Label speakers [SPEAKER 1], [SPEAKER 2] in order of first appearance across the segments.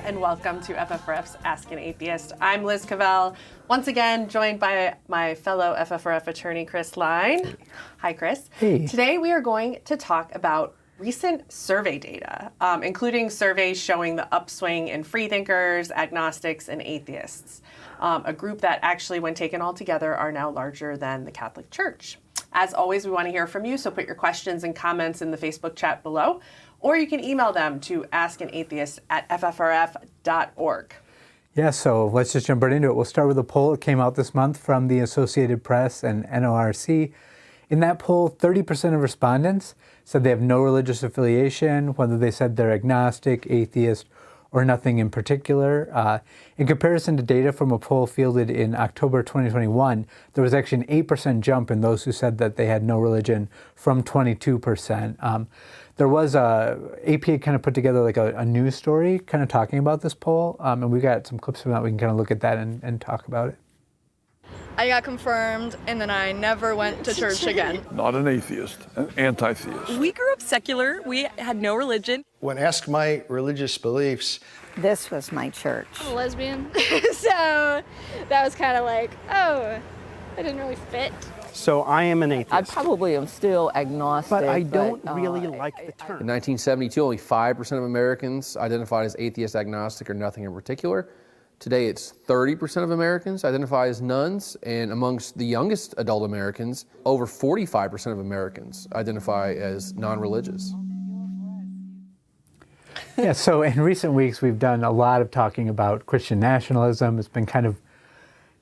[SPEAKER 1] and welcome to FFRF's Ask an Atheist. I'm Liz Cavell, once again joined by my fellow FFRF attorney, Chris Line. Hi, Chris.
[SPEAKER 2] Hey.
[SPEAKER 1] Today we are going to talk about recent survey data, including surveys showing the upswing in freethinkers, agnostics, and atheists, a group that actually, when taken all together, are now larger than the Catholic Church. As always, we want to hear from you, so put your questions and comments in the Facebook chat below, or you can email them to askanatheist@ffrf.org.
[SPEAKER 2] Yeah, so let's just jump right into it. We'll start with a poll that came out this month from the Associated Press and NORC. In that poll, 30% of respondents said they have no religious affiliation, whether they said they're agnostic, atheist, or nothing in particular. In comparison to data from a poll fielded in October 2021, there was actually an 8% jump in those who said that they had no religion from 22%. There was AP kind of put together like a news story kind of talking about this poll, and we got some clips from that. We can kind of look at that and talk about it.
[SPEAKER 3] I got confirmed, and then I never went to church again.
[SPEAKER 4] Not an atheist, an anti-theist.
[SPEAKER 5] We grew up secular. We had no religion.
[SPEAKER 6] When asked my religious beliefs,
[SPEAKER 7] this was my church.
[SPEAKER 3] I'm a lesbian, so that was kind of like, oh, I didn't really fit.
[SPEAKER 8] So I am an atheist.
[SPEAKER 9] I probably am still agnostic.
[SPEAKER 8] But I don't really like the term.
[SPEAKER 10] In 1972, only 5% of Americans identified as atheist, agnostic, or nothing in particular. Today, it's 30% of Americans identify as nones, and amongst the youngest adult Americans, over 45% of Americans identify as non-religious.
[SPEAKER 2] Yeah, so in recent weeks, we've done a lot of talking about Christian nationalism. It's been kind of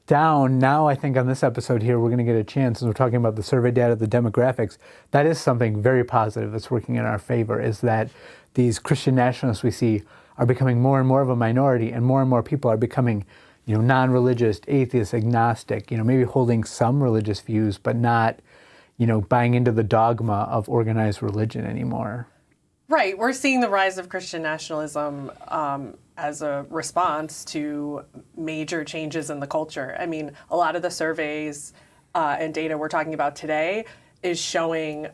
[SPEAKER 2] down. Now, I think on this episode here, we're going to get a chance, as we're talking about the survey data, the demographics. That is something very positive that's working in our favor, is that these Christian nationalists we see are becoming more and more of a minority, and more people are becoming, non-religious, atheist, agnostic, maybe holding some religious views, but not, buying into the dogma of organized religion anymore.
[SPEAKER 1] Right. We're seeing the rise of Christian nationalism as a response to major changes in the culture. I mean, a lot of the surveys and data we're talking about today is showing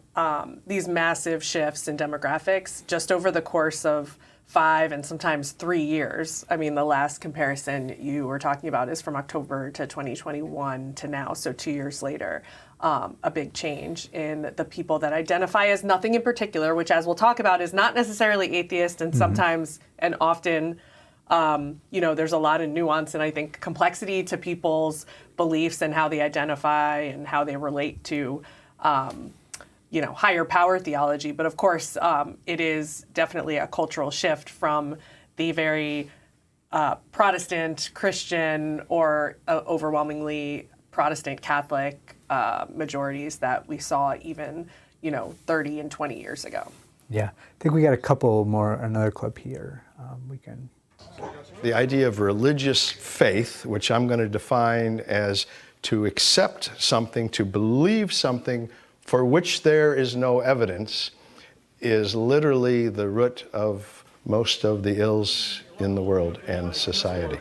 [SPEAKER 1] these massive shifts in demographics just over the course of 5 and sometimes 3 years. I mean, the last comparison you were talking about is from October to 2021 to now, so 2 years later. A big change in the people that identify as nothing in particular, which, as we'll talk about, is not necessarily atheist, and sometimes and often, there's a lot of nuance and I think complexity to people's beliefs and how they identify and how they relate to higher power theology. But of course, it is definitely a cultural shift from the very Protestant, Christian, or overwhelmingly Protestant Catholic majorities that we saw even, 30 and 20 years ago.
[SPEAKER 2] Yeah, I think we got another clip here. We can.
[SPEAKER 6] the idea of religious faith, which I'm going to define as to accept something, to believe something for which there is no evidence, is literally the root of most of the ills in the world and society.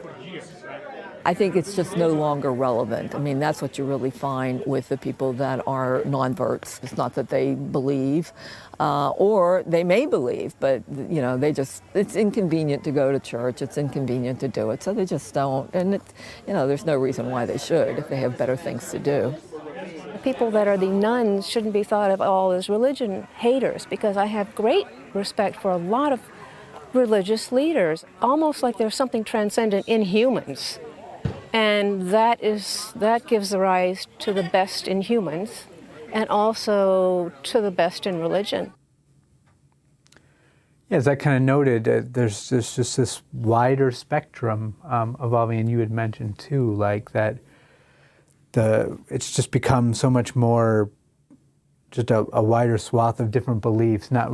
[SPEAKER 9] I think it's just no longer relevant. I mean, that's what you really find with the people that are non-verts. It's not that they believe, or they may believe, but it's inconvenient to go to church. It's inconvenient to do it, so they just don't. And there's no reason why they should if they have better things to do.
[SPEAKER 11] People that are the nuns shouldn't be thought of all as religion haters, because I have great respect for a lot of religious leaders, almost like there's something transcendent in humans. And that gives rise to the best in humans and also to the best in religion.
[SPEAKER 2] Yeah, as I kind of noted, there's just this wider spectrum evolving, and you had mentioned too, like that it's just become so much more just a wider swath of different beliefs, not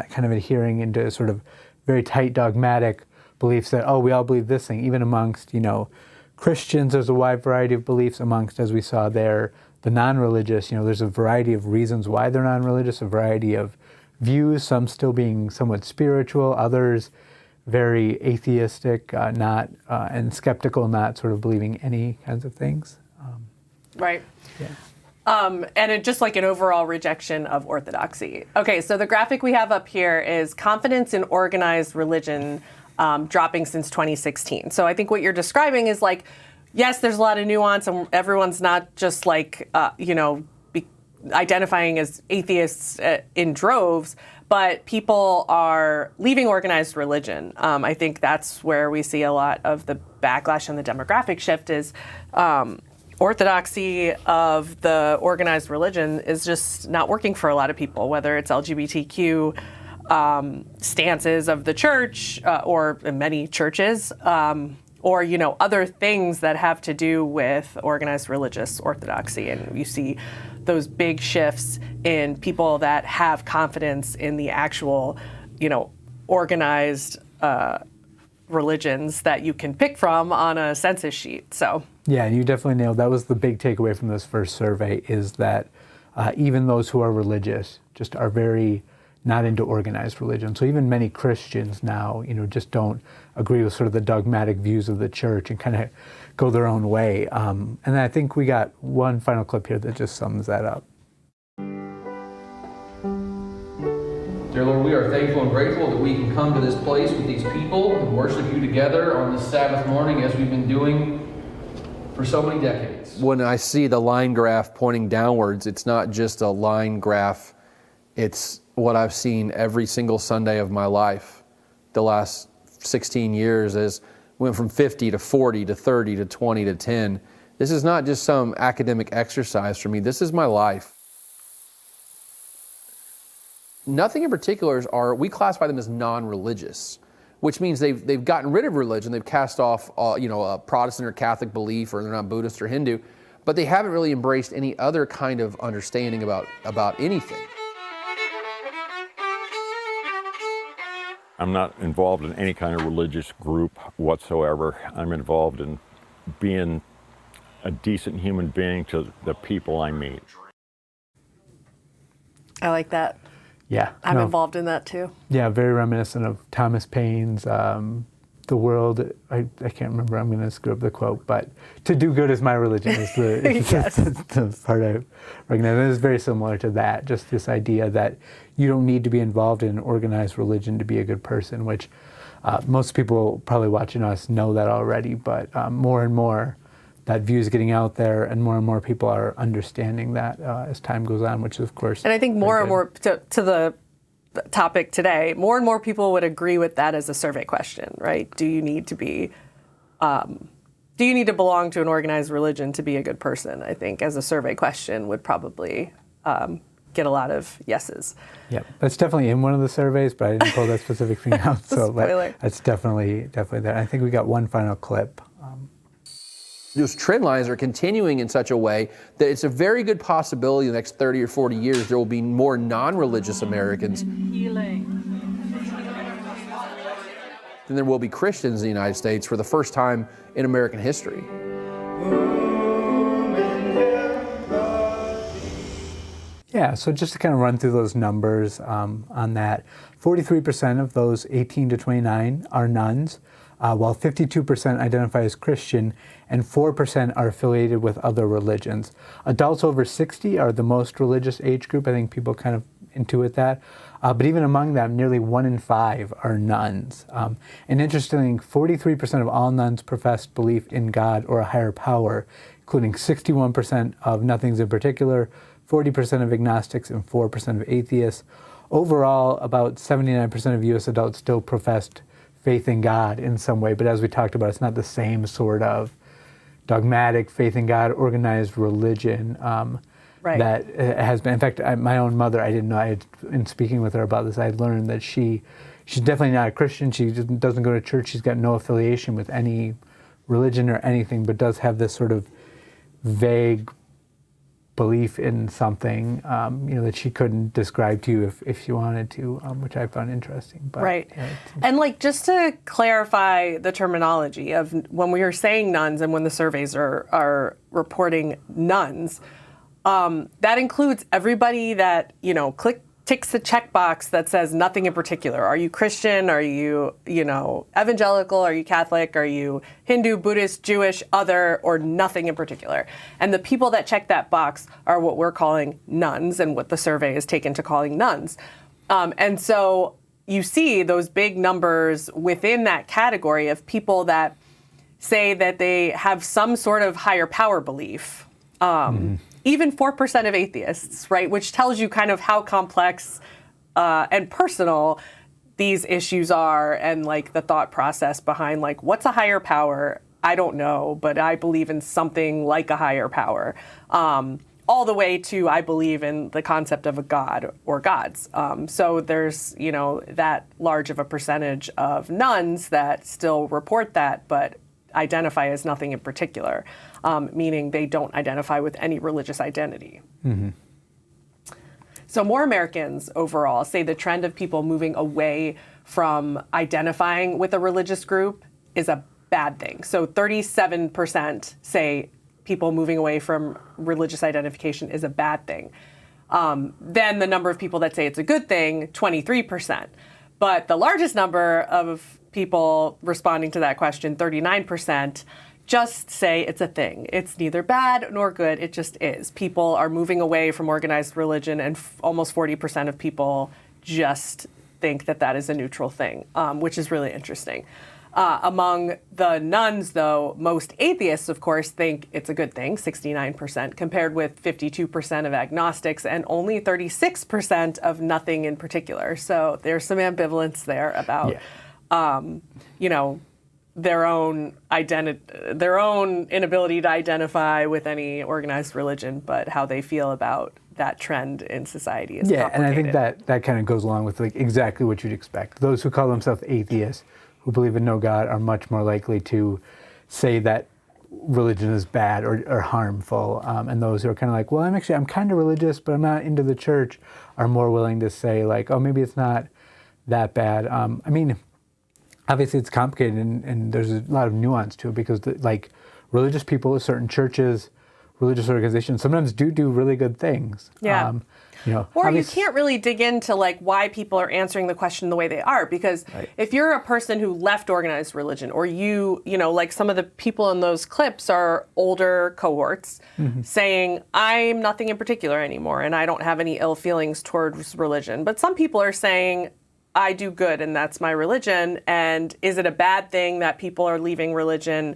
[SPEAKER 2] kind of adhering into sort of very tight dogmatic beliefs that, we all believe this thing, even amongst, Christians. There's a wide variety of beliefs amongst, as we saw there, the non-religious. There's a variety of reasons why they're non-religious, a variety of views, some still being somewhat spiritual, others very atheistic, and skeptical, not sort of believing any kinds of things.
[SPEAKER 1] Right.
[SPEAKER 2] Yeah.
[SPEAKER 1] And just like an overall rejection of orthodoxy. Okay, so the graphic we have up here is confidence in organized religion dropping since 2016. So I think what you're describing is like, yes, there's a lot of nuance, and everyone's not just like, identifying as atheists in droves, but people are leaving organized religion. I think that's where we see a lot of the backlash and the demographic shift is orthodoxy of the organized religion is just not working for a lot of people, whether it's LGBTQ stances of the church or many churches, or, other things that have to do with organized religious orthodoxy. And you see those big shifts in people that have confidence in the actual, organized religions that you can pick from on a census sheet. So
[SPEAKER 2] yeah, and you definitely nailed that. Was the big takeaway from this first survey is that even those who are religious just are very not into organized religion. So even many Christians now, just don't agree with sort of the dogmatic views of the church and kind of go their own way. And I think we got one final clip here that just sums that up.
[SPEAKER 10] Dear Lord, we are thankful and grateful that we can come to this place with these people and worship you together on this Sabbath morning as we've been doing for so many decades. When I see the line graph pointing downwards, it's not just a line graph, it's what I've seen every single Sunday of my life. The last 16 years as went from 50 to 40 to 30 to 20 to 10. This is not just some academic exercise for me. This is my life. Nothing in particular we classify them as non-religious, which means they've gotten rid of religion. They've cast off a Protestant or Catholic belief, or they're not Buddhist or Hindu, but they haven't really embraced any other kind of understanding about anything.
[SPEAKER 12] I'm not involved in any kind of religious group whatsoever. I'm involved in being a decent human being to the people I meet.
[SPEAKER 1] I like that.
[SPEAKER 2] Yeah.
[SPEAKER 1] I'm involved in that too.
[SPEAKER 2] Yeah, very reminiscent of Thomas Paine's The World. I can't remember, I'm going to screw up the quote, but to do good is my religion is the part I recognize. And it's very similar to that, just this idea that you don't need to be involved in an organized religion to be a good person, which most people probably watching us know that already, but more and more that view is getting out there, and more people are understanding that as time goes on, which is, of course.
[SPEAKER 1] And I think more and more, to the topic today, more and more people would agree with that as a survey question, right? Do you need to belong to an organized religion to be a good person? I think as a survey question would probably get a lot of yeses.
[SPEAKER 2] Yeah, that's definitely in one of the surveys, but I didn't pull that specific thing out. So that's definitely there. I think we got one final clip.
[SPEAKER 10] Those trend lines are continuing in such a way that it's a very good possibility in the next 30 or 40 years there will be more non-religious Americans than there will be Christians in the United States for the first time in American history.
[SPEAKER 2] Yeah, so just to kind of run through those numbers on that, 43% of those 18 to 29 are nuns, while 52% identify as Christian, and 4% are affiliated with other religions. Adults over 60 are the most religious age group. I think people kind of intuit that. But even among them, nearly 1 in 5 are nuns. And interestingly, 43% of all nuns profess belief in God or a higher power, including 61% of nothings in particular, 40% of agnostics, and 4% of atheists. Overall, about 79% of U.S. adults still professed faith in God in some way, but as we talked about, it's not the same sort of dogmatic faith in God, organized religion that has been. In fact, my own mother, I didn't know, in speaking with her about this, I had learned that she's definitely not a Christian. She doesn't go to church. She's got no affiliation with any religion or anything, but does have this sort of vague belief in something, that she couldn't describe to you if she wanted to, which I found interesting. But,
[SPEAKER 1] right. And just to clarify the terminology of when we are saying nuns and when the surveys are reporting nuns, that includes everybody that, ticks the checkbox that says nothing in particular. Are you Christian? Are you, evangelical? Are you Catholic? Are you Hindu, Buddhist, Jewish, other, or nothing in particular? And the people that check that box are what we're calling nuns and what the survey is taken to calling nuns. And so, you see those big numbers within that category of people that say that they have some sort of higher power belief. Even 4% of atheists, right? Which tells you kind of how complex and personal these issues are, and like the thought process behind like, what's a higher power? I don't know, but I believe in something like a higher power. All the way to I believe in the concept of a god or gods. So there's, you know, that large of a percentage of nuns that still report that, but identify as nothing in particular, meaning they don't identify with any religious identity. So more Americans overall say the trend of people moving away from identifying with a religious group is a bad thing. So 37% say people moving away from religious identification is a bad thing. Then the number of people that say it's a good thing, 23%. But the largest number of people responding to that question, 39%, just say it's a thing. It's neither bad nor good, it just is. People are moving away from organized religion, and almost 40% of people just think that that is a neutral thing, which is really interesting. Among the nuns, though, most atheists, of course, think it's a good thing, 69%, compared with 52% of agnostics and only 36% of nothing in particular. So there's some ambivalence there about, you know, their own inability to identify with any organized religion, but how they feel about that trend in society is complicated.
[SPEAKER 2] And I think that kind of goes along with like exactly what you'd expect. Those who call themselves atheists, who believe in no God, are much more likely to say that religion is bad or harmful. And those who are kind of like, well, I'm kind of religious, but I'm not into the church, are more willing to say like, oh, maybe it's not that bad. I mean, obviously it's complicated and there's a lot of nuance to it because like religious people, certain churches, religious organizations sometimes do really good things.
[SPEAKER 1] Yeah.
[SPEAKER 2] You know,
[SPEAKER 1] or you can't really dig into like why people are answering the question the way they are, because if you're a person who left organized religion, or you know, like some of the people in those clips are older cohorts saying, I'm nothing in particular anymore and I don't have any ill feelings towards religion. But some people are saying, I do good and that's my religion. And is it a bad thing that people are leaving religion?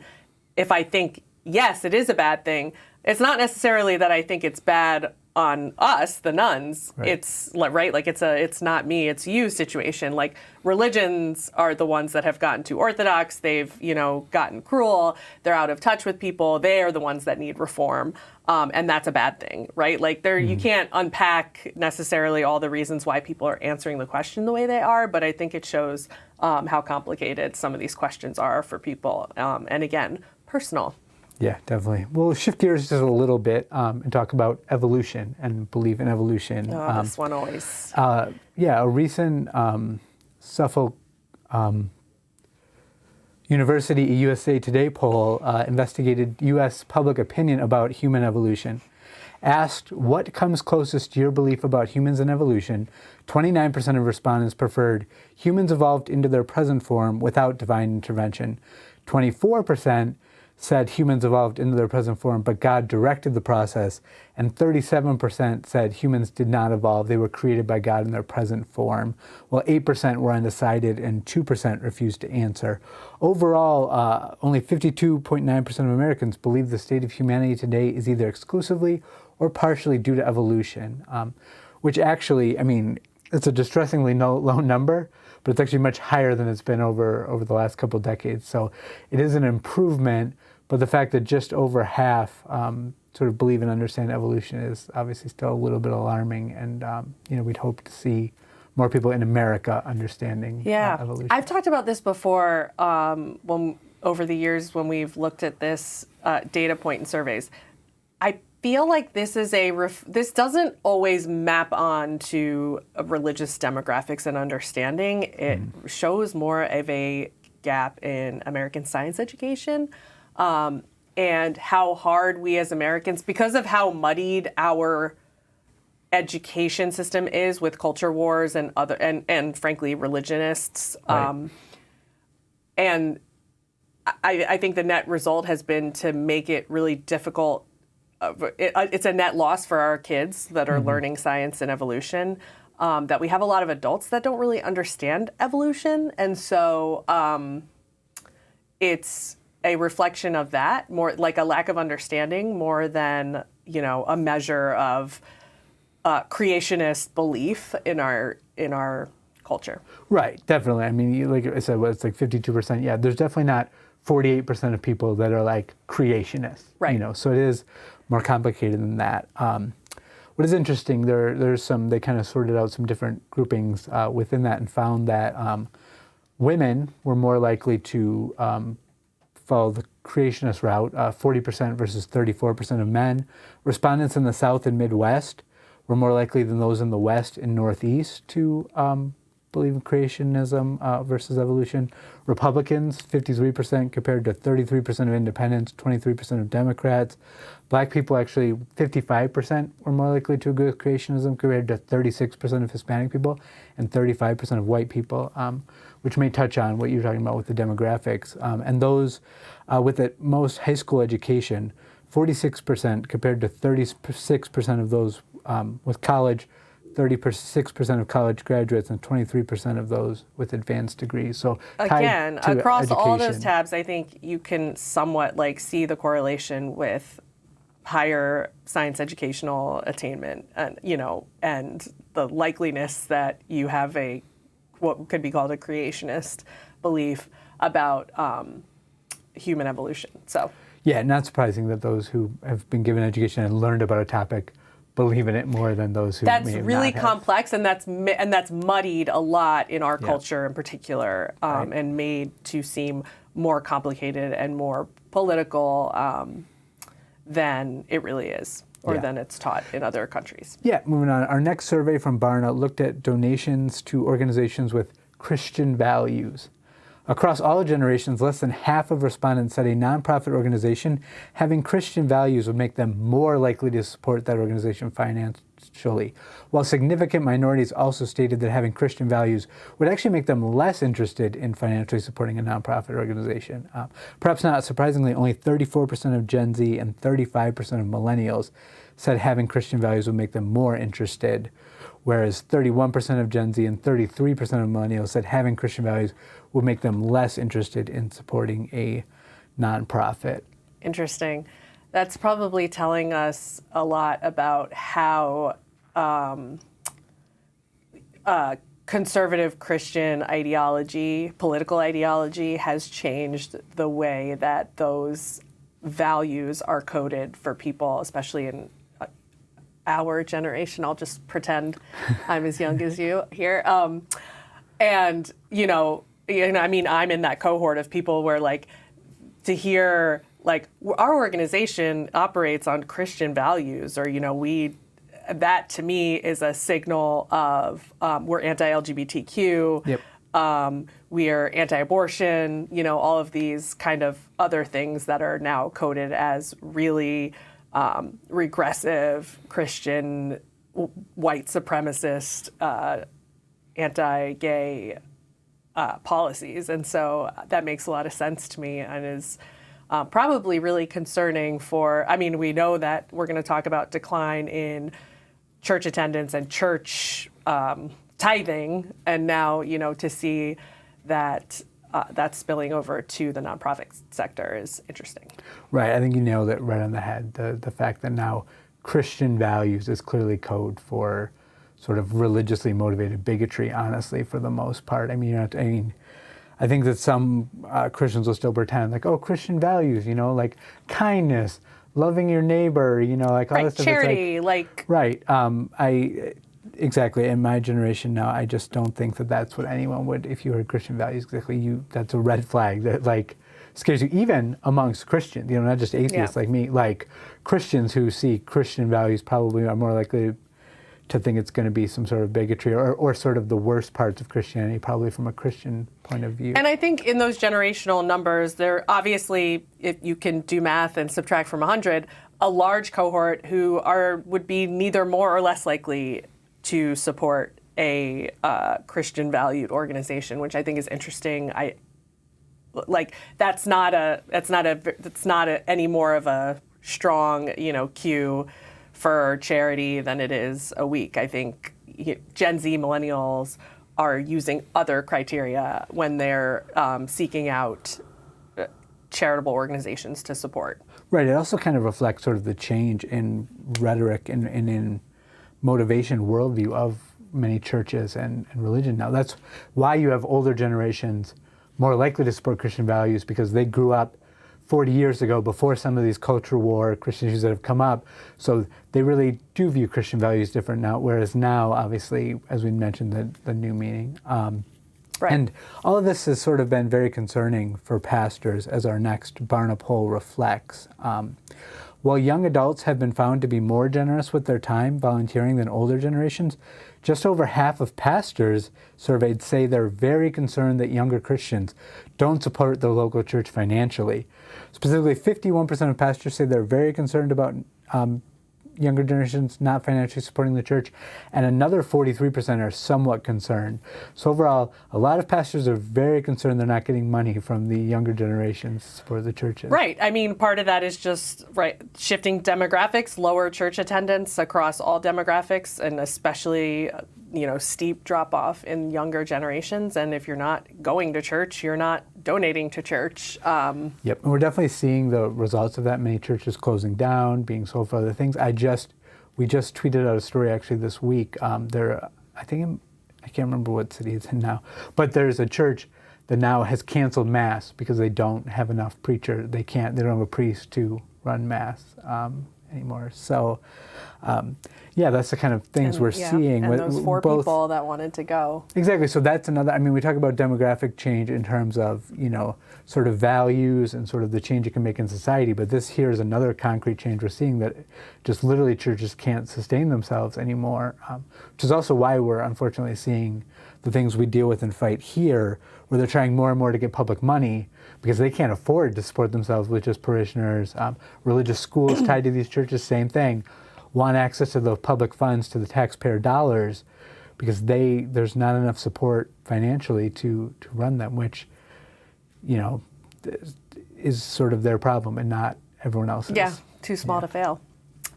[SPEAKER 1] If I think, yes, it is a bad thing, it's not necessarily that I think it's bad on us, the nuns. It's like it's not me, it's you situation. Like religions are the ones that have gotten too orthodox. They've, you know, gotten cruel. They're out of touch with people. They are the ones that need reform. And that's a bad thing, right? Like you can't unpack necessarily all the reasons why people are answering the question the way they are, but I think it shows how complicated some of these questions are for people. And again, personal.
[SPEAKER 2] Yeah, definitely. We'll shift gears just a little bit and talk about evolution and believe in evolution.
[SPEAKER 1] This one always.
[SPEAKER 2] A recent Suffolk University USA Today poll investigated U.S. public opinion about human evolution. Asked what comes closest to your belief about humans and evolution, 29% of respondents preferred humans evolved into their present form without divine intervention. 24% said humans evolved into their present form, but God directed the process, and 37% said humans did not evolve, they were created by God in their present form, while 8% were undecided and 2% refused to answer. Overall, only 52.9% of Americans believe the state of humanity today is either exclusively or partially due to evolution, which actually, I mean, it's a distressingly low number, but it's actually much higher than it's been over the last couple of decades. So it is an improvement, but the fact that just over half sort of believe and understand evolution is obviously still a little bit alarming. And you know, we'd hope to see more people in America understanding evolution.
[SPEAKER 1] I've talked about this before over the years when we've looked at this data point in surveys. I feel like this is this doesn't always map on to religious demographics and understanding. It shows more of a gap in American science education and how hard we as Americans, because of how muddied our education system is with culture wars and other and frankly religionists. And I think the net result has been to make it really difficult. It's a net loss for our kids that are learning science and evolution. that we have a lot of adults that don't really understand evolution. And so it's a reflection of that, more like a lack of understanding more than, a measure of creationist belief in our culture.
[SPEAKER 2] Right, definitely. I mean, like I said, it's like 52%. Yeah, there's definitely not 48% of people that are like creationists.
[SPEAKER 1] Right.
[SPEAKER 2] So it is more complicated than that. What is interesting, there's they kind of sorted out some different groupings within that and found that women were more likely to follow the creationist route, 40% versus 34% of men. Respondents in the South and Midwest were more likely than those in the West and Northeast to believe in creationism versus evolution. Republicans, 53% compared to 33% of independents, 23% of Democrats. Black people, actually 55% were more likely to agree with creationism compared to 36% of Hispanic people and 35% of white people, which may touch on what you're talking about with the demographics. And those with at most high school education, 46% compared to 36% of those with college, 36% of college graduates, and 23% of those with advanced degrees. So
[SPEAKER 1] again,
[SPEAKER 2] tied to
[SPEAKER 1] across all
[SPEAKER 2] education.
[SPEAKER 1] those tabs, I think you can somewhat see the correlation with higher science educational attainment, and and the likeliness that you have what could be called a creationist belief about human evolution. So
[SPEAKER 2] yeah, not surprising that those who have been given education and learned about a topic believe in it more than those who
[SPEAKER 1] that's
[SPEAKER 2] may have
[SPEAKER 1] really
[SPEAKER 2] not
[SPEAKER 1] complex, and that's muddied a lot in our culture in particular, and made to seem more complicated and more political than it really is, or than it's taught in other countries.
[SPEAKER 2] Yeah, moving on. Our next survey from Barna looked at donations to organizations with Christian values. Across all generations, less than half of respondents said a nonprofit organization having Christian values would make them more likely to support that organization financially, while significant minorities also stated that having Christian values would actually make them less interested in financially supporting a nonprofit organization. Perhaps not surprisingly, only 34% of Gen Z and 35% of millennials said having Christian values would make them more interested, whereas 31% of Gen Z and 33% of millennials said having Christian values would make them less interested in supporting a nonprofit.
[SPEAKER 1] Interesting. That's probably telling us a lot about how conservative Christian ideology, political ideology, has changed the way that those values are coded for people, especially in our generation. I'll just pretend I'm as young as you here. And, I mean, I'm in that cohort of people where to hear our organization operates on Christian values, or, that to me is a signal of we're anti-LGBTQ.
[SPEAKER 2] Yep.
[SPEAKER 1] We are anti-abortion, all of these kind of other things that are now coded as really regressive Christian, white supremacist, anti-gay policies. And so that makes a lot of sense to me, and is probably really concerning we know that we're going to talk about decline in church attendance and church tithing, and now, to see that that's spilling over to the nonprofit sector is interesting.
[SPEAKER 2] Right, I think you nailed it right on the head. The fact that now Christian values is clearly code for sort of religiously motivated bigotry, honestly, for the most part. I think that some Christians will still pretend Christian values, like kindness, loving your neighbor, all this stuff.
[SPEAKER 1] Charity,
[SPEAKER 2] Right. Exactly. In my generation now, I just don't think that that's what anyone would, if you heard Christian values, exactly, that's a red flag that scares you, even amongst Christians, not just atheists like me. Christians who see Christian values probably are more likely to think it's going to be some sort of bigotry or sort of the worst parts of Christianity, probably from a Christian point of view.
[SPEAKER 1] And I think in those generational numbers, there obviously, if you can do math and subtract from 100, a large cohort who would be neither more or less likely to support a Christian valued organization, which I think is interesting. That's not any more of a strong, cue for charity than it is a weak. I think, Gen Z millennials are using other criteria when they're seeking out charitable organizations to support.
[SPEAKER 2] Right. It also kind of reflects sort of the change in rhetoric and in motivation worldview of many churches and religion now. That's why you have older generations more likely to support Christian values, because they grew up 40 years ago before some of these culture war Christian issues that have come up. So they really do view Christian values different now, whereas now, obviously, as we mentioned, the new meaning.
[SPEAKER 1] Right.
[SPEAKER 2] And all of this has sort of been very concerning for pastors, as our next Barna poll reflects. While young adults have been found to be more generous with their time volunteering than older generations, just over half of pastors surveyed say they're very concerned that younger Christians don't support their local church financially. Specifically, 51% of pastors say they're very concerned about younger generations not financially supporting the church, and another 43% are somewhat concerned. So overall, a lot of pastors are very concerned they're not getting money from the younger generations to support the churches.
[SPEAKER 1] Right. I mean, part of that is just shifting demographics, lower church attendance across all demographics, and especially steep drop off in younger generations. And if you're not going to church, you're not donating to church.
[SPEAKER 2] Yep, and we're definitely seeing the results of that. Many churches closing down, being sold for other things. We just tweeted out a story actually this week. I can't remember what city it's in now, but there's a church that now has canceled Mass because they don't have enough preacher. They don't have a priest to run Mass anymore. So, that's the kind of things we're seeing.
[SPEAKER 1] And those four people that wanted to go.
[SPEAKER 2] Exactly. So that's another, I mean, we talk about demographic change in terms of, sort of values and sort of the change it can make in society. But this here is another concrete change we're seeing, that just literally churches can't sustain themselves anymore, which is also why we're unfortunately seeing the things we deal with and fight here, where they're trying more and more to get public money because they can't afford to support themselves with just parishioners. Religious schools tied to these churches, same thing, want access to the public funds, to the taxpayer dollars, because there's not enough support financially to run them, which, is sort of their problem and not everyone else's.
[SPEAKER 1] Yeah, too small to fail.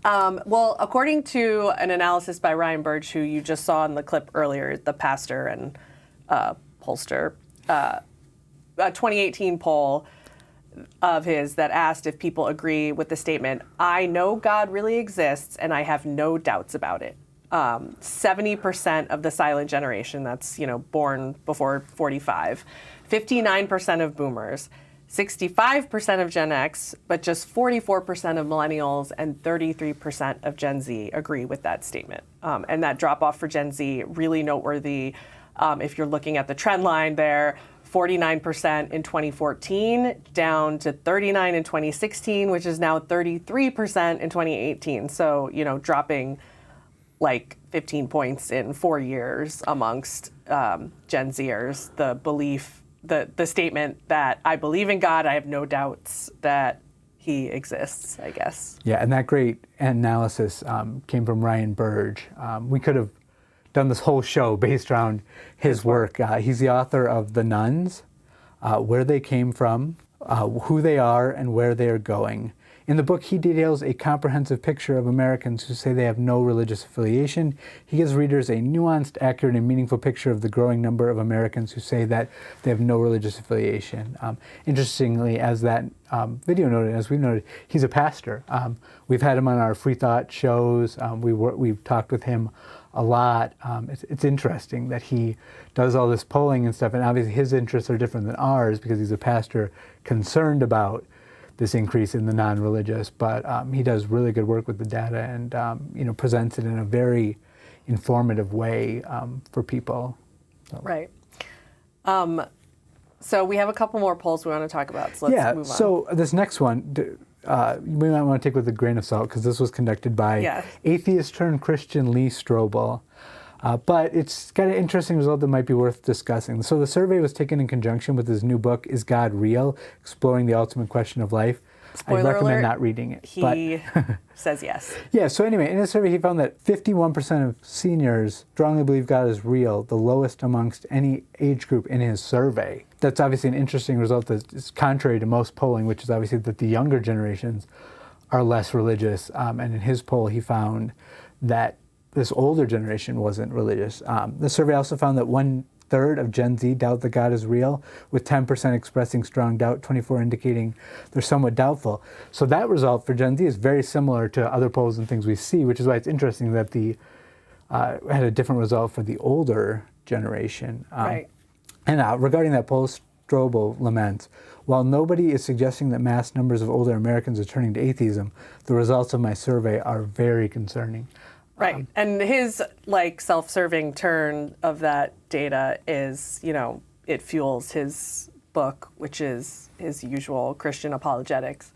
[SPEAKER 1] Well, according to an analysis by Ryan Birch, who you just saw in the clip earlier, the pastor and pollster, a 2018 poll of his that asked if people agree with the statement, "I know God really exists and I have no doubts about it." 70% of the silent generation, that's, born before 45, 59% of boomers, 65% of Gen X, but just 44% of millennials and 33% of Gen Z agree with that statement. And that drop off for Gen Z, really noteworthy. If you're looking at the trend line there, 49% in 2014, down to 39 in 2016, which is now 33% in 2018. So, dropping like 15 points in 4 years amongst Gen Zers. The belief, the statement that I believe in God, I have no doubts that he exists, I guess.
[SPEAKER 2] Yeah, and that great analysis came from Ryan Birch. We could have done this whole show based around his work. He's the author of The Nuns, Where They Came From, Who They Are, and Where They Are Going. In the book, he details a comprehensive picture of Americans who say they have no religious affiliation. He gives readers a nuanced, accurate, and meaningful picture of the growing number of Americans who say that they have no religious affiliation. Interestingly, as that video noted, as we've noted, he's a pastor. We've had him on our Free Thought shows. We've talked with him a lot. It's interesting that he does all this polling and stuff, and obviously his interests are different than ours because he's a pastor concerned about this increase in the non-religious, but he does really good work with the data and presents it in a very informative way for people. So.
[SPEAKER 1] Right. So we have a couple more polls we want to talk about, so let's move on. So
[SPEAKER 2] this next one, we might want to take with a grain of salt because this was conducted by atheist turned Christian Lee Strobel. But it's got an interesting result that might be worth discussing. So the survey was taken in conjunction with his new book, Is God Real? Exploring the Ultimate Question of Life.
[SPEAKER 1] Spoiler
[SPEAKER 2] I recommend
[SPEAKER 1] alert,
[SPEAKER 2] not reading it.
[SPEAKER 1] He says yes.
[SPEAKER 2] Yeah, so anyway, in the survey he found that 51% of seniors strongly believe God is real, the lowest amongst any age group in his survey. That's obviously an interesting result that is contrary to most polling, which is obviously that the younger generations are less religious. And in his poll he found that this older generation wasn't religious. The survey also found that 1/3 of Gen Z doubt that God is real, with 10% expressing strong doubt, 24% indicating they're somewhat doubtful. So that result for Gen Z is very similar to other polls and things we see, which is why it's interesting that the had a different result for the older generation.
[SPEAKER 1] Right.
[SPEAKER 2] And regarding that poll, Strobel laments, while nobody is suggesting that mass numbers of older Americans are turning to atheism, the results of my survey are very concerning.
[SPEAKER 1] Right. And his self-serving turn of that data is, it fuels his book, which is his usual Christian apologetics.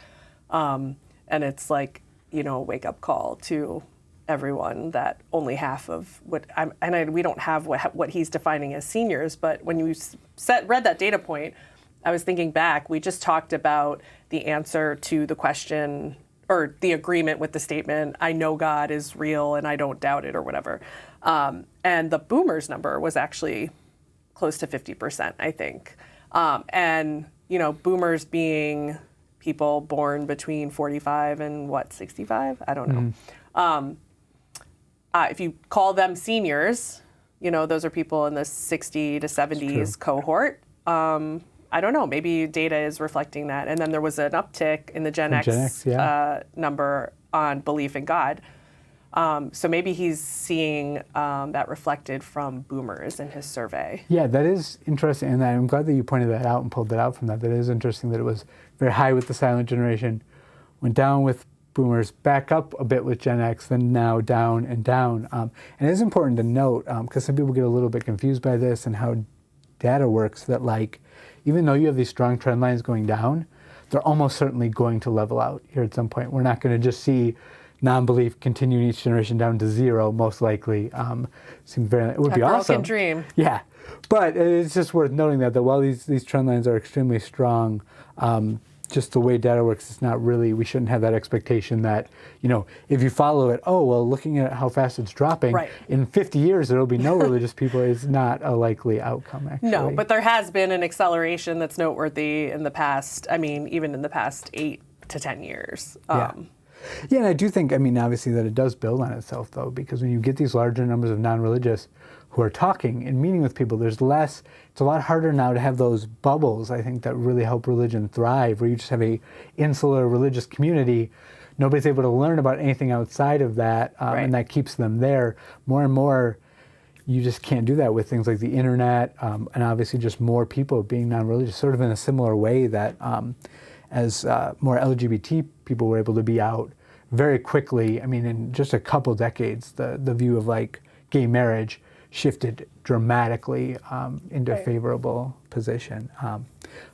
[SPEAKER 1] And it's a wake-up call to everyone that only half of we don't have what he's defining as seniors, but when you read that data point, I was thinking back, we just talked about the answer to the question or the agreement with the statement, I know God is real and I don't doubt it or whatever. And the boomers number was actually close to 50%, I think. And, boomers being people born between 45 and 65? I don't know.
[SPEAKER 2] Mm-hmm.
[SPEAKER 1] If you call them seniors, those are people in the 60 to 70s cohort. I don't know, maybe data is reflecting that. And then there was an uptick in the Gen X number on belief in God. So maybe he's seeing that reflected from boomers in his survey.
[SPEAKER 2] Yeah, that is interesting. And I'm glad that you pointed that out and pulled that out from that. That is interesting that it was very high with the silent generation, went down with boomers, back up a bit with Gen X, then now down and down. And it is important to note, because some people get a little bit confused by this and how data works, that even though you have these strong trend lines going down, they're almost certainly going to level out here at some point. We're not going to just see non-belief continuing each generation down to zero, most likely. It would be awesome.
[SPEAKER 1] Broken dream.
[SPEAKER 2] Yeah, but it's just worth noting that while these trend lines are extremely strong, just the way data works, it's not really, we shouldn't have that expectation that, if you follow it, looking at how fast it's dropping, in 50 years there will be no religious people is not a likely outcome, actually.
[SPEAKER 1] No, but there has been an acceleration that's noteworthy in the past, even in the past 8 to 10 years.
[SPEAKER 2] Yeah, and I do think, obviously that it does build on itself, though, because when you get these larger numbers of non-religious who are talking and meeting with people, it's a lot harder now to have those bubbles, I think, that really help religion thrive, where you just have a insular religious community. Nobody's able to learn about anything outside of that, and that keeps them there. More and more, you just can't do that with things like the internet, and obviously just more people being non-religious, sort of in a similar way that as more LGBT people were able to be out very quickly. In just a couple decades, the view of gay marriage shifted dramatically into a favorable position.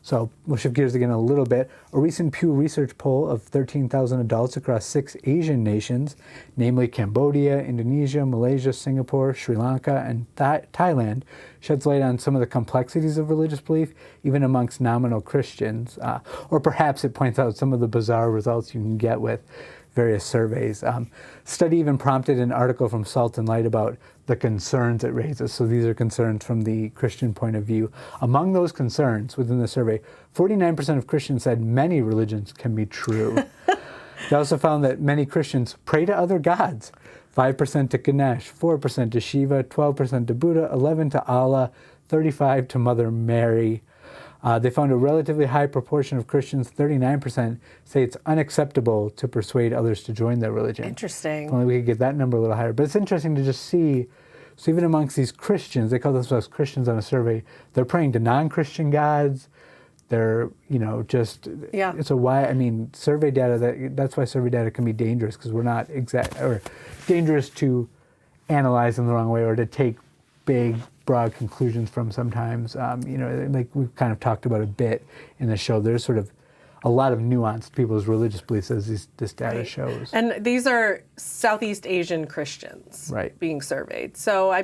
[SPEAKER 2] So we'll shift gears again a little bit. A recent Pew Research poll of 13,000 adults across 6 Asian nations, namely Cambodia, Indonesia, Malaysia, Singapore, Sri Lanka, and Thailand, sheds light on some of the complexities of religious belief, even amongst nominal Christians. Or perhaps it points out some of the bizarre results you can get with various surveys. Study even prompted an article from Salt and Light about the concerns it raises. So these are concerns from the Christian point of view. Among those concerns within the survey, 49% of Christians said many religions can be true. They also found that many Christians pray to other gods. 5% to Ganesh, 4% to Shiva, 12% to Buddha, 11% to Allah, 35% to Mother Mary. They found a relatively high proportion of Christians, 39%, say it's unacceptable to persuade others to join their religion.
[SPEAKER 1] Interesting.
[SPEAKER 2] If only we could get that number a little higher. But it's interesting to just see, so even amongst these Christians, they call themselves Christians on a survey, they're praying to non-Christian gods. They're, it's a why, survey data, that's why survey data can be dangerous, because we're not dangerous to analyze in the wrong way or to take big, broad conclusions from sometimes. Like we've kind of talked about a bit in the show, there's sort of a lot of nuance to people's religious beliefs as this data shows.
[SPEAKER 1] And these are Southeast Asian Christians being surveyed. So,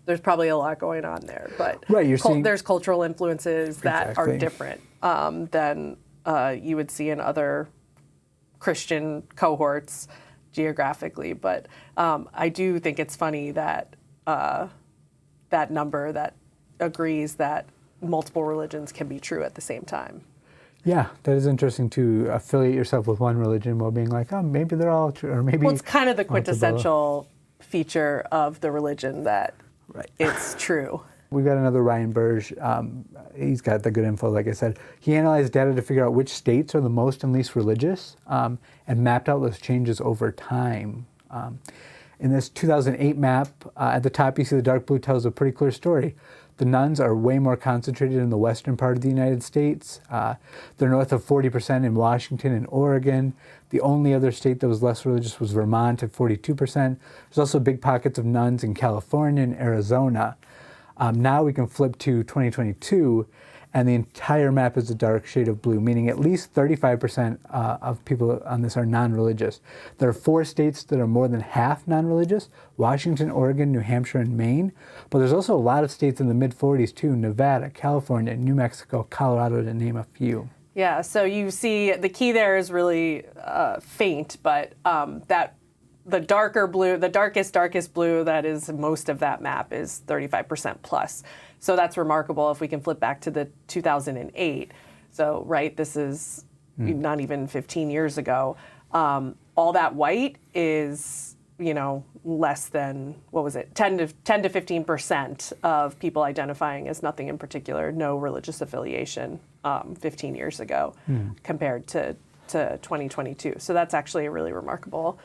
[SPEAKER 1] there's probably a lot going on there. But there's cultural influences that are different than you would see in other Christian cohorts geographically. But I do think it's funny that that number that agrees that multiple religions can be true at the same time.
[SPEAKER 2] Yeah, that is interesting to affiliate yourself with one religion while being like, maybe they're all true, or maybe.
[SPEAKER 1] Well, it's kind of the quintessential feature of the religion that it's true.
[SPEAKER 2] We've got another Ryan Burge. He's got the good info, like I said. He analyzed data to figure out which states are the most and least religious and mapped out those changes over time. In this 2008 map, at the top you see the dark blue tells a pretty clear story. The nuns are way more concentrated in the western part of the United States. They're north of 40% in Washington and Oregon. The only other state that was less religious was Vermont at 42%. There's also big pockets of nuns in California and Arizona. Now we can flip to 2022, and the entire map is a dark shade of blue, meaning at least 35% of people on this are non-religious. There are 4 states that are more than half non-religious: Washington, Oregon, New Hampshire, and Maine. But there's also a lot of states in the mid-40s too: Nevada, California, New Mexico, Colorado, to name a few.
[SPEAKER 1] Yeah, so you see the key there is really faint, but that the darker blue, the darkest blue that is most of that map is 35% plus. So that's remarkable if we can flip back to the 2008. So, right, this is not even 15 years ago. All that white is, less than, 10 to 15% of people identifying as nothing in particular, no religious affiliation 15 years ago compared to 2022. So that's actually a really remarkable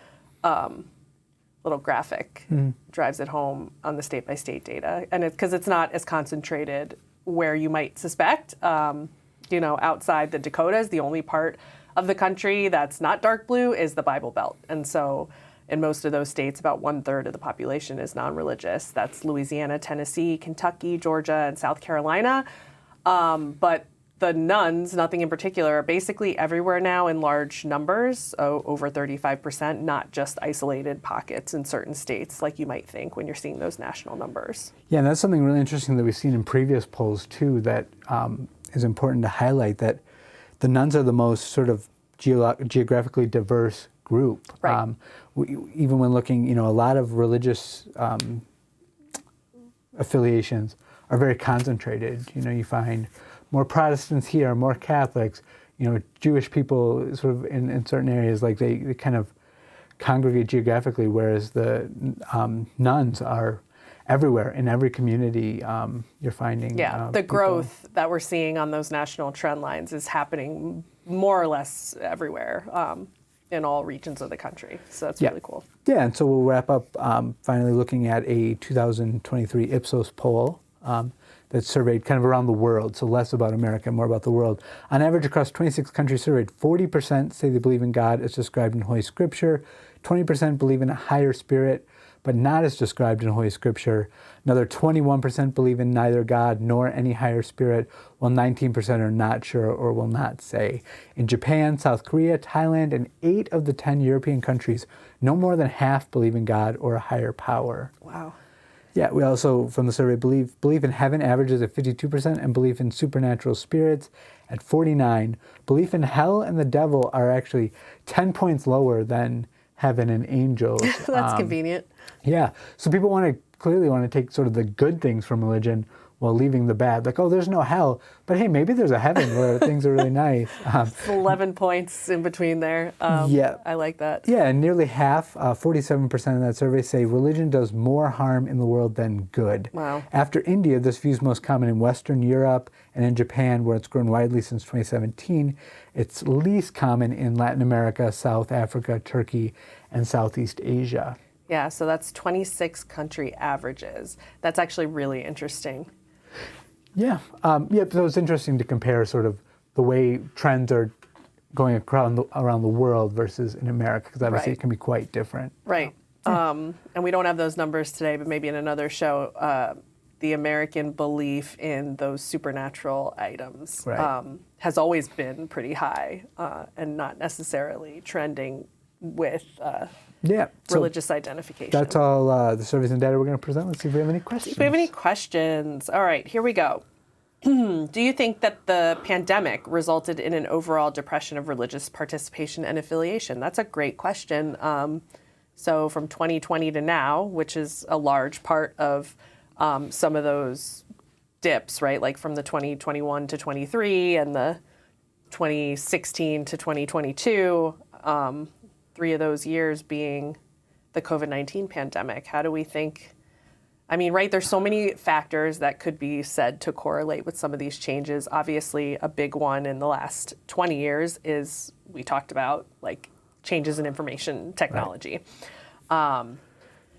[SPEAKER 1] little graphic drives it home on the state-by-state data. And because it's not as concentrated where you might suspect, outside the Dakotas, the only part of the country that's not dark blue is the Bible Belt. And so in most of those states, about 1/3 of the population is non-religious. That's Louisiana, Tennessee, Kentucky, Georgia, and South Carolina. But the nuns, nothing in particular, are basically everywhere now in large numbers, over 35%, not just isolated pockets in certain states like you might think when you're seeing those national numbers.
[SPEAKER 2] Yeah, and that's something really interesting that we've seen in previous polls too, that is important to highlight, that the nuns are the most sort of geographically diverse group.
[SPEAKER 1] Right.
[SPEAKER 2] Even when looking, a lot of religious affiliations are very concentrated. You find more Protestants here, more Catholics, Jewish people sort of in certain areas, like they kind of congregate geographically, whereas the nuns are everywhere in every community. You're finding
[SPEAKER 1] the growth that we're seeing on those national trend lines is happening more or less everywhere in all regions of the country. So that's really cool.
[SPEAKER 2] Yeah, and so we'll wrap up finally looking at a 2023 Ipsos poll that surveyed kind of around the world, so less about America, more about the world. On average, across 26 countries surveyed, 40% say they believe in God as described in Holy Scripture, 20% believe in a higher spirit, but not as described in Holy Scripture. Another 21% believe in neither God nor any higher spirit, while 19% are not sure or will not say. In Japan, South Korea, Thailand, and 8 of the 10 European countries, no more than half believe in God or a higher power.
[SPEAKER 1] Wow.
[SPEAKER 2] Yeah, we also, from the survey, believe in heaven averages at 52%, and belief in supernatural spirits at 49%. Belief in hell and the devil are actually 10 points lower than heaven and angels.
[SPEAKER 1] That's convenient.
[SPEAKER 2] Yeah, so people clearly want to take sort of the good things from religion while leaving the bad. Like, there's no hell, but hey, maybe there's a heaven where things are really nice.
[SPEAKER 1] 11 points in between there.
[SPEAKER 2] Yeah.
[SPEAKER 1] I like that.
[SPEAKER 2] Yeah, and nearly half, 47% of that survey say religion does more harm in the world than good.
[SPEAKER 1] Wow.
[SPEAKER 2] After India, this view is most common in Western Europe and in Japan, where it's grown widely since 2017. It's least common in Latin America, South Africa, Turkey, and Southeast Asia.
[SPEAKER 1] Yeah, so that's 26 country averages. That's actually really interesting.
[SPEAKER 2] Yeah, so it's interesting to compare sort of the way trends are going around the world versus in America, because obviously it can be quite different.
[SPEAKER 1] Right. And we don't have those numbers today, but maybe in another show, the American belief in those supernatural items has always been pretty high and not necessarily trending with religious identification.
[SPEAKER 2] That's all the surveys and data we're going to present. Let's see if we have any questions.
[SPEAKER 1] If we have any questions. All right, here we go. Do you think that the pandemic resulted in an overall depression of religious participation and affiliation? That's a great question. So from 2020 to now, which is a large part of some of those dips, right? Like from the 2021 to 23 and the 2016 to 2022, 3 of those years being the COVID-19 pandemic? How do we think, I mean, right, there's so many factors that could be said to correlate with some of these changes. Obviously, a big one in the last 20 years is, we talked about, like, changes in information technology.
[SPEAKER 2] Right.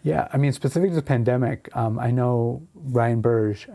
[SPEAKER 2] Yeah, I mean, specific to the pandemic, I know Ryan Burge,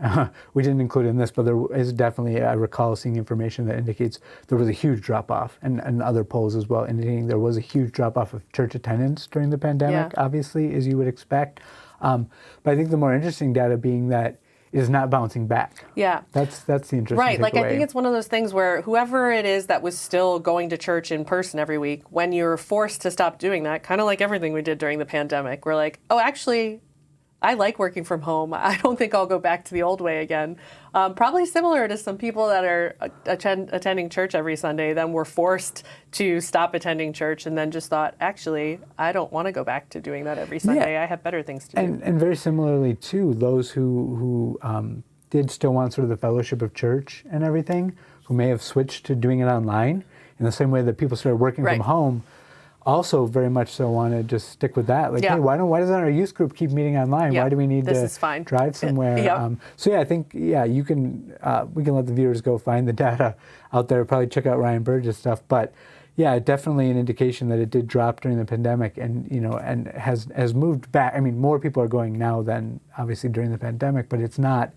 [SPEAKER 2] we didn't include in this, but there is definitely, I recall seeing information that indicates there was a huge drop-off, and other polls as well, indicating there was a huge drop-off of church attendance during the pandemic, obviously, as you would expect. But I think the more interesting data being that it is not bouncing back.
[SPEAKER 1] Yeah.
[SPEAKER 2] That's the interesting
[SPEAKER 1] Right, like
[SPEAKER 2] takeaway.
[SPEAKER 1] I think it's one of those things where whoever it is that was still going to church in person every week, when you're forced to stop doing that, kind of like everything we did during the pandemic, we're like, oh, actually, I like working from home. I don't think I'll go back to the old way again. Probably similar to some people that are attending church every Sunday, then were forced to stop attending church and then just thought, actually, I don't want to go back to doing that every Sunday. I have better things to do.
[SPEAKER 2] And very similarly, too, those who did still want sort of the fellowship of church and everything, who may have switched to doing it online, in the same way that people started working from home, also very much so want to just stick with that. Like, hey, why doesn't our youth group keep meeting online? Why do we need to drive somewhere? So yeah, I think, you can, we can let the viewers go find the data out there, probably check out Ryan Burge's stuff. But yeah, definitely an indication that it did drop during the pandemic and, and has moved back. I mean, more people are going now than obviously during the pandemic, but it's not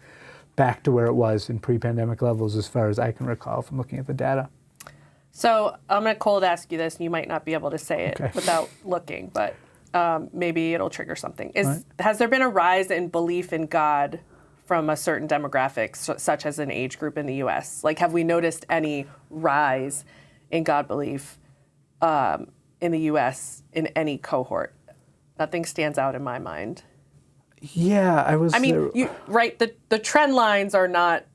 [SPEAKER 2] back to where it was in pre-pandemic levels as far as I can recall from looking at the data.
[SPEAKER 1] So I'm going to cold ask you this, and you might not be able to say it without looking, but maybe it'll trigger something. Has there been a rise in belief in God from a certain demographic, such as an age group in the U.S.? Like, have we noticed any rise in God belief in the U.S. in any cohort? Nothing stands out in my mind.
[SPEAKER 2] Yeah,
[SPEAKER 1] I mean, the trend lines are not,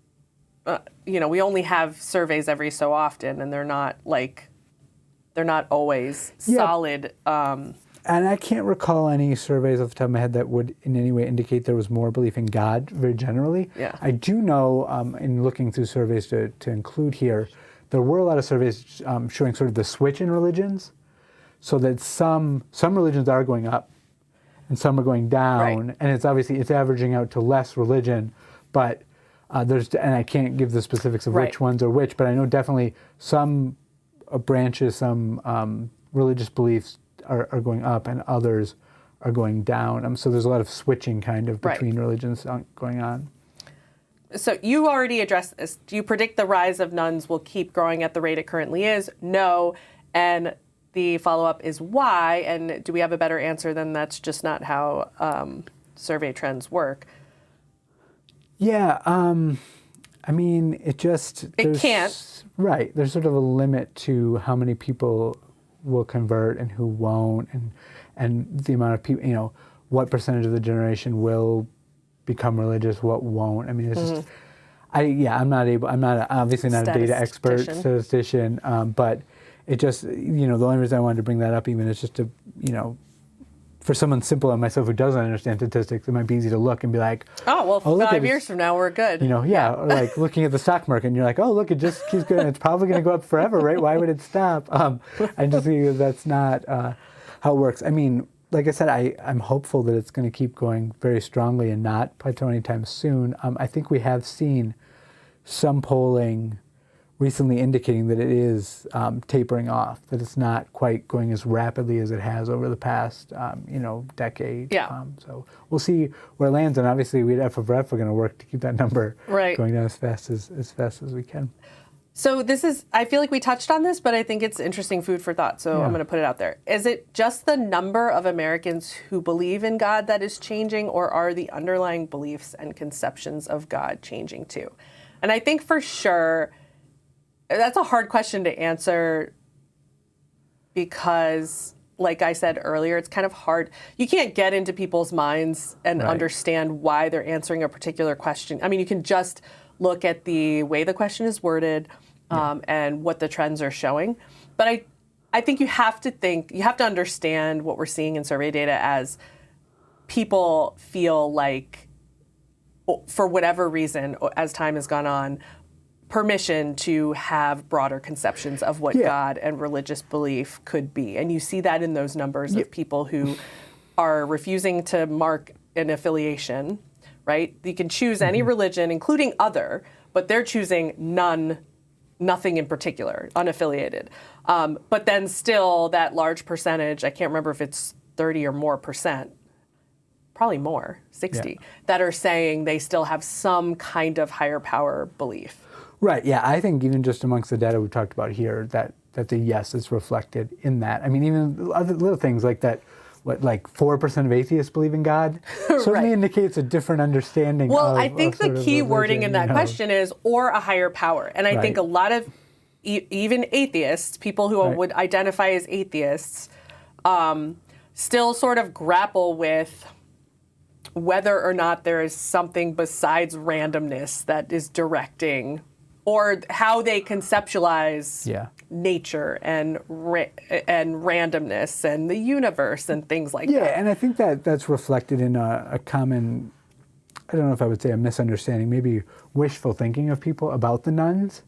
[SPEAKER 1] we only have surveys every so often, and they're not always solid.
[SPEAKER 2] And I can't recall any surveys off the top of my head that would in any way indicate there was more belief in God very generally.
[SPEAKER 1] Yeah.
[SPEAKER 2] I do know, in looking through surveys to include here, there were a lot of surveys showing sort of the switch in religions, so that some religions are going up and some are going down, and it's averaging out to less religion, but and I can't give the specifics of which ones are which, but I know definitely some branches, some religious beliefs are going up and others are going down. So there's a lot of switching kind of between religions going on.
[SPEAKER 1] So you already addressed this. Do you predict the rise of nuns will keep growing at the rate it currently is? No. And the follow-up is why? And do we have a better answer than that's just not how survey trends work?
[SPEAKER 2] Yeah, I mean, it
[SPEAKER 1] can't.
[SPEAKER 2] Right, there's sort of a limit to how many people will convert and who won't, and the amount of people, what percentage of the generation will become religious, what won't. I mean, it's just, I'm obviously not a data expert, statistician, but it just, the only reason I wanted to bring that up even is just to, for someone simple like myself who doesn't understand statistics, it might be easy to look and be like,
[SPEAKER 1] 5 years from now we're good.
[SPEAKER 2] Or like looking at the stock market and you're like, oh, look, it just keeps going. It's probably going to go up forever, right? Why would it stop? I just think that's not how it works. I mean, like I said, I'm hopeful that it's going to keep going very strongly and not plateau anytime soon. I think we have seen some polling recently indicating that it is tapering off, that it's not quite going as rapidly as it has over the past, decade.
[SPEAKER 1] Yeah.
[SPEAKER 2] So we'll see where it lands, and obviously we at FFRF are going to work to keep that number going down as fast as we can.
[SPEAKER 1] So I feel like we touched on this, but I think it's interesting food for thought, so I'm going to put it out there. Is it just the number of Americans who believe in God that is changing, or are the underlying beliefs and conceptions of God changing too? And I think for sure, that's a hard question to answer because, like I said earlier, it's kind of hard. You can't get into people's minds and understand why they're answering a particular question. I mean, you can just look at the way the question is worded and what the trends are showing. But I think you have to understand what we're seeing in survey data as people feel like, for whatever reason, as time has gone on, permission to have broader conceptions of what God and religious belief could be. And you see that in those numbers of people who are refusing to mark an affiliation, right? You can choose any religion, including other, but they're choosing nothing in particular, unaffiliated. But then still that large percentage, I can't remember if it's 30 or more percent, probably more, 60, that are saying they still have some kind of higher power belief.
[SPEAKER 2] Right, yeah, I think even just amongst the data we've talked about here, that the yes is reflected in that. I mean, even other little things like that, like 4% of atheists believe in God, certainly indicates a different understanding
[SPEAKER 1] Well,
[SPEAKER 2] of
[SPEAKER 1] I think the key wording in that question is, or a higher power. And I think a lot of, even atheists, people who would identify as atheists, still sort of grapple with whether or not there is something besides randomness that is directing, or how they conceptualize nature and randomness and the universe and things like that.
[SPEAKER 2] Yeah, and I think that that's reflected in a common, I don't know if I would say a misunderstanding, maybe wishful thinking of people about the nuns.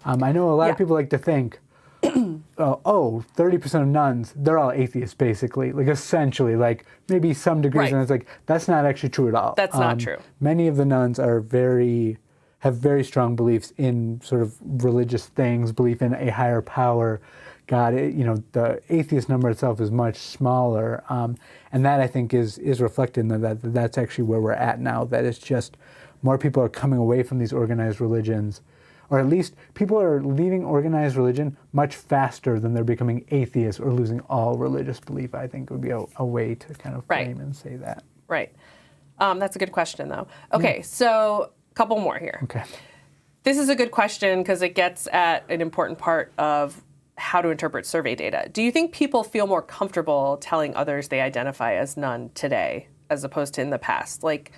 [SPEAKER 2] I know a lot of people like to think, 30% of nuns, they're all atheists basically, like essentially, like maybe some degrees, and it's like, that's not actually true at all.
[SPEAKER 1] That's not true.
[SPEAKER 2] Many of the nuns are have very strong beliefs in sort of religious things, belief in a higher power, God. The atheist number itself is much smaller, and that I think is reflected in that's actually where we're at now. That it's just more people are coming away from these organized religions, or at least people are leaving organized religion much faster than they're becoming atheists or losing all religious belief. I think would be a way to kind of frame and say that.
[SPEAKER 1] Right. That's a good question, though. Okay, so a couple more here.
[SPEAKER 2] Okay.
[SPEAKER 1] This is a good question because it gets at an important part of how to interpret survey data. Do you think people feel more comfortable telling others they identify as none today as opposed to in the past? Like,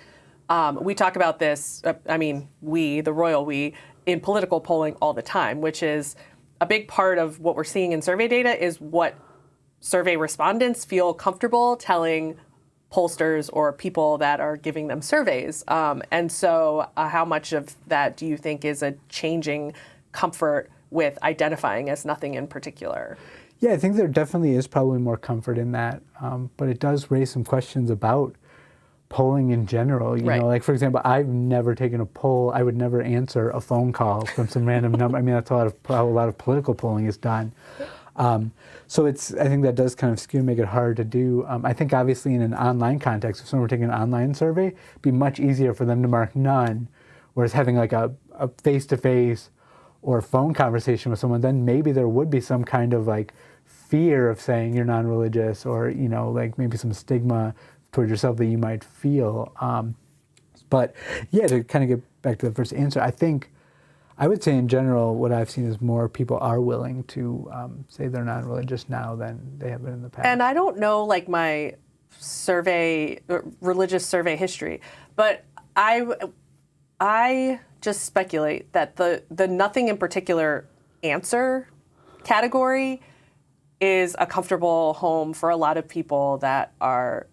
[SPEAKER 1] we talk about this, the royal we, in political polling all the time, which is a big part of what we're seeing in survey data is what survey respondents feel comfortable telling pollsters or people that are giving them surveys. And so how much of that do you think is a changing comfort with identifying as nothing in particular?
[SPEAKER 2] Yeah, I think there definitely is probably more comfort in that, but it does raise some questions about polling in general. You know, like for example, I've never taken a poll. I would never answer a phone call from some random number. I mean, that's how a lot of political polling is done. So I think that does kind of skew and make it hard to do. I think obviously in an online context, if someone were taking an online survey, it'd be much easier for them to mark none, whereas having like a face-to-face or phone conversation with someone, then maybe there would be some kind of like fear of saying you're non-religious, or, like maybe some stigma towards yourself that you might feel. But yeah, to kind of get back to the first answer, I would say in general, what I've seen is more people are willing to say they're non-religious now than they have been in the past.
[SPEAKER 1] And I don't know like my religious survey history, but I just speculate that the nothing in particular answer category is a comfortable home for a lot of people that are,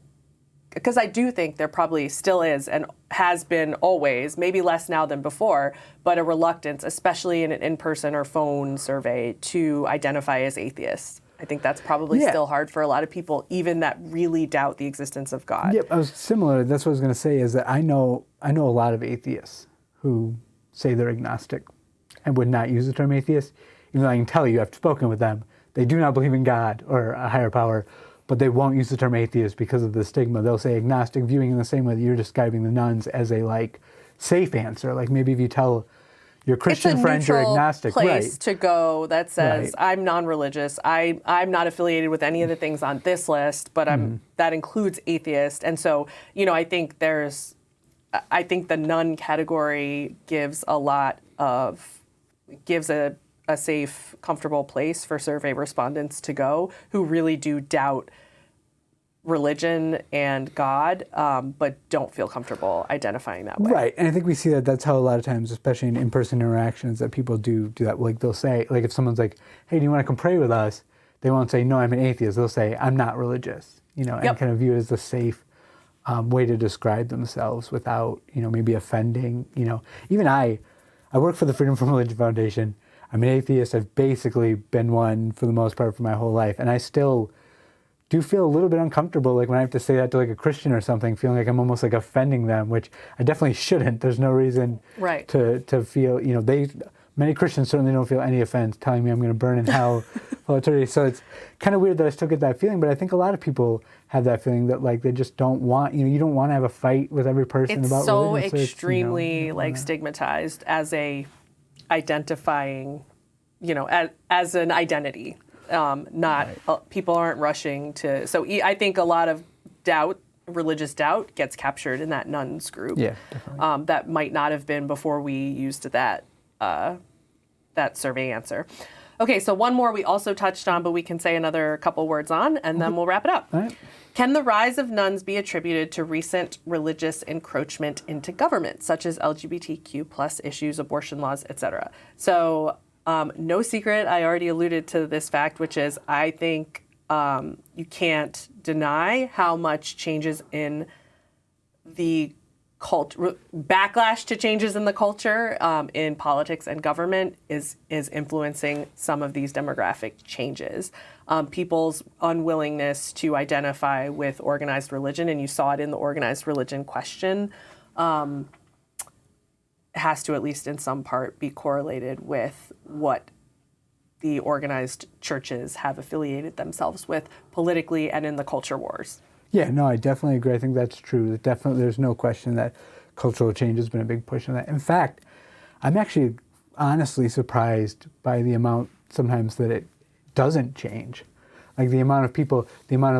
[SPEAKER 1] because I do think there probably still is and has been always, maybe less now than before, but a reluctance, especially in an in-person or phone survey, to identify as atheists. I think that's probably still hard for a lot of people, even that really doubt the existence of God.
[SPEAKER 2] Yep, I was similar. That's what I was going to say, is that I know a lot of atheists who say they're agnostic and would not use the term atheist, even though I can tell you, I've spoken with them, they do not believe in God or a higher power, but they won't use the term atheist because of the stigma. They'll say agnostic, viewing in the same way that you're describing the nuns as a safe answer. Like maybe if you tell your Christian friends you're agnostic,
[SPEAKER 1] it's a neutral place to go that says I'm non-religious. I'm not affiliated with any of the things on this list, but that includes atheist. And so I think the nun category gives a safe, comfortable place for survey respondents to go who really do doubt religion and God, but don't feel comfortable identifying that way.
[SPEAKER 2] Right, and I think we see that that's how a lot of times, especially in in-person interactions, that people do that. Like they'll say, like if someone's like, hey, do you want to come pray with us? They won't say, no, I'm an atheist. They'll say, I'm not religious, and kind of view it as a safe way to describe themselves without, maybe offending, Even I work for the Freedom from Religion Foundation. I'm an atheist. I've basically been one for the most part for my whole life. And I still do feel a little bit uncomfortable, like when I have to say that to like a Christian or something, feeling like I'm almost like offending them, which I definitely shouldn't. There's no reason to feel, many Christians certainly don't feel any offense telling me I'm going to burn in hell for eternity. So it's kind of weird that I still get that feeling, but I think a lot of people have that feeling that like they just don't want, you don't want to have a fight with every person about religion.
[SPEAKER 1] It's so extremely stigmatized as a identifying, as an identity. People aren't rushing to, so I think a lot of religious doubt gets captured in that nuns group.
[SPEAKER 2] Yeah, definitely.
[SPEAKER 1] That might not have been before we used that survey answer. Okay, so one more we also touched on, but we can say another couple words on, and then we'll wrap it up.
[SPEAKER 2] All right.
[SPEAKER 1] Can the rise of nuns be attributed to recent religious encroachment into government, such as LGBTQ plus issues, abortion laws, etc.? So, no secret, I already alluded to this fact, which is I think you can't deny how much changes in the backlash to changes in the culture in politics and government is influencing some of these demographic changes. People's unwillingness to identify with organized religion, and you saw it in the organized religion question, has to, at least in some part, be correlated with what the organized churches have affiliated themselves with politically and in the culture wars.
[SPEAKER 2] Yeah, no, I definitely agree. I think that's true. There's no question that cultural change has been a big push on that. In fact, I'm actually honestly surprised by the amount sometimes that it doesn't change. Like the amount of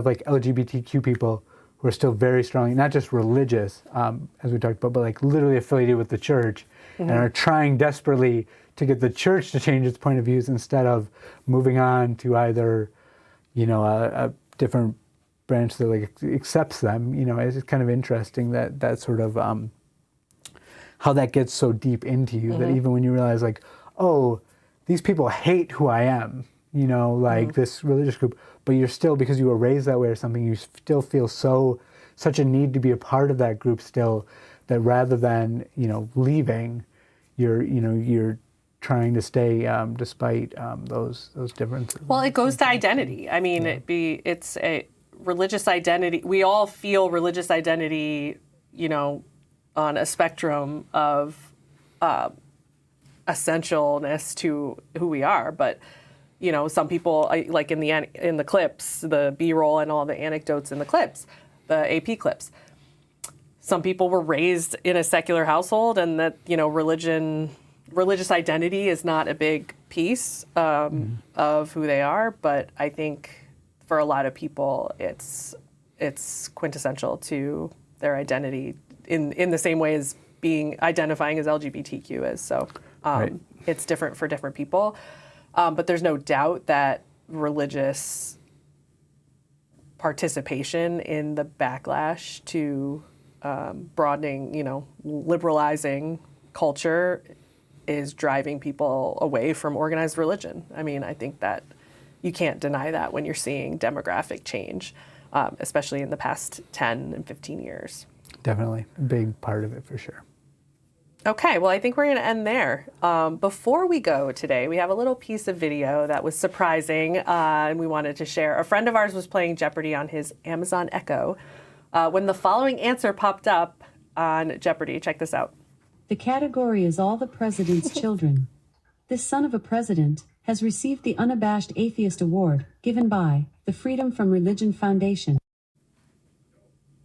[SPEAKER 2] like LGBTQ people who are still very strong, not just religious, as we talked about, but like literally affiliated with the church and are trying desperately to get the church to change its point of views instead of moving on to either, a different branch that like accepts them. It's kind of interesting that sort of how that gets so deep into you that even when you realize like, oh, these people hate who I am, this religious group, but you're still, because you were raised that way or something, you still feel such a need to be a part of that group still, that rather than leaving, you're trying to stay despite those differences.
[SPEAKER 1] Well, it goes to identity. I mean, it's a religious identity. We all feel religious identity, on a spectrum of essentialness to who we are. But, some people, like in the clips, the B-roll and all the anecdotes in the clips, the AP clips, some people were raised in a secular household, and that, religious identity is not a big piece of who they are. But I think for a lot of people, it's quintessential to their identity in the same way as identifying as LGBTQ is. So it's different for different people. But there's no doubt that religious participation in the backlash to broadening, liberalizing culture is driving people away from organized religion. I mean, I think that you can't deny that when you're seeing demographic change, especially in the past 10 and 15 years.
[SPEAKER 2] Definitely a big part of it for sure.
[SPEAKER 1] Okay, well, I think we're going to end there. Before we go today, we have a little piece of video that was surprising, and we wanted to share. A friend of ours was playing Jeopardy on his Amazon Echo when the following answer popped up on Jeopardy. Check this out.
[SPEAKER 13] The category is all the president's children. This son of a president has received the Unabashed Atheist Award given by the Freedom from Religion Foundation.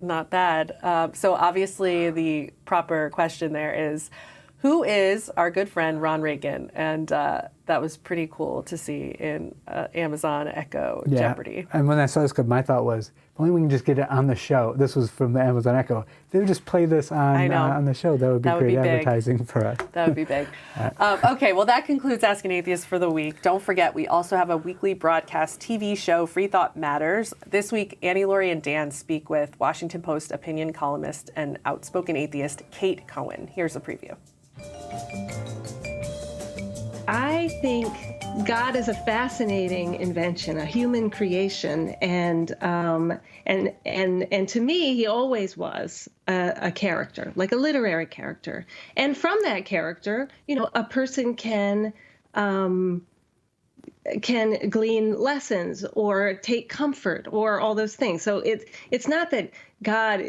[SPEAKER 1] Not bad. So obviously the proper question there is, who is our good friend Ron Reagan? And that was pretty cool to see in Amazon Echo Jeopardy.
[SPEAKER 2] And when I saw this clip, my thought was, if only we can just get it on the show. This was from the Amazon Echo. If they would just play this on the show, that would be great advertising for us.
[SPEAKER 1] That would be big. Okay, well, that concludes Ask an Atheist for the week. Don't forget, we also have a weekly broadcast TV show, Free Thought Matters. This week, Annie, Lori, and Dan speak with Washington Post opinion columnist and outspoken atheist Kate Cohen. Here's a preview.
[SPEAKER 14] I think God is a fascinating invention, a human creation, and to me, he always was a character, like a literary character. And from that character, a person can can glean lessons or take comfort or all those things. So it's not that God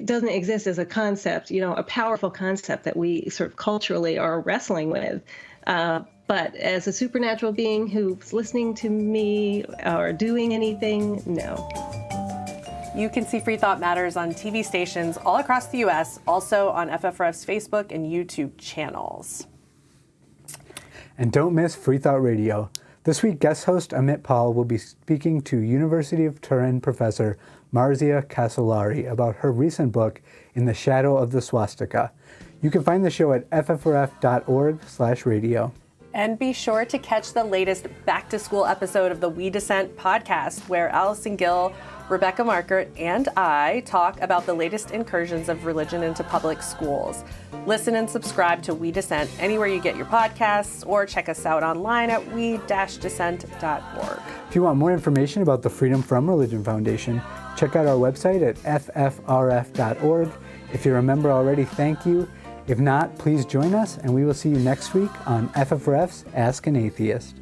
[SPEAKER 14] doesn't exist as a concept, a powerful concept that we sort of culturally are wrestling with. But as a supernatural being who's listening to me or doing anything, no.
[SPEAKER 1] You can see Free Thought Matters on TV stations all across the U.S., also on FFRF's Facebook and YouTube channels.
[SPEAKER 2] And don't miss Free Thought Radio. This week, guest host Amit Paul will be speaking to University of Turin professor Marzia Casolari about her recent book, In the Shadow of the Swastika. You can find the show at ffrf.org/radio.
[SPEAKER 1] And be sure to catch the latest Back to School episode of the We Dissent podcast, where Allison Gill, Rebecca Markert, and I talk about the latest incursions of religion into public schools. Listen and subscribe to We Dissent anywhere you get your podcasts, or check us out online at we-dissent.org.
[SPEAKER 2] If you want more information about the Freedom From Religion Foundation, check out our website at ffrf.org. If you're a member already, thank you. If not, please join us, and we will see you next week on FFRF's Ask an Atheist.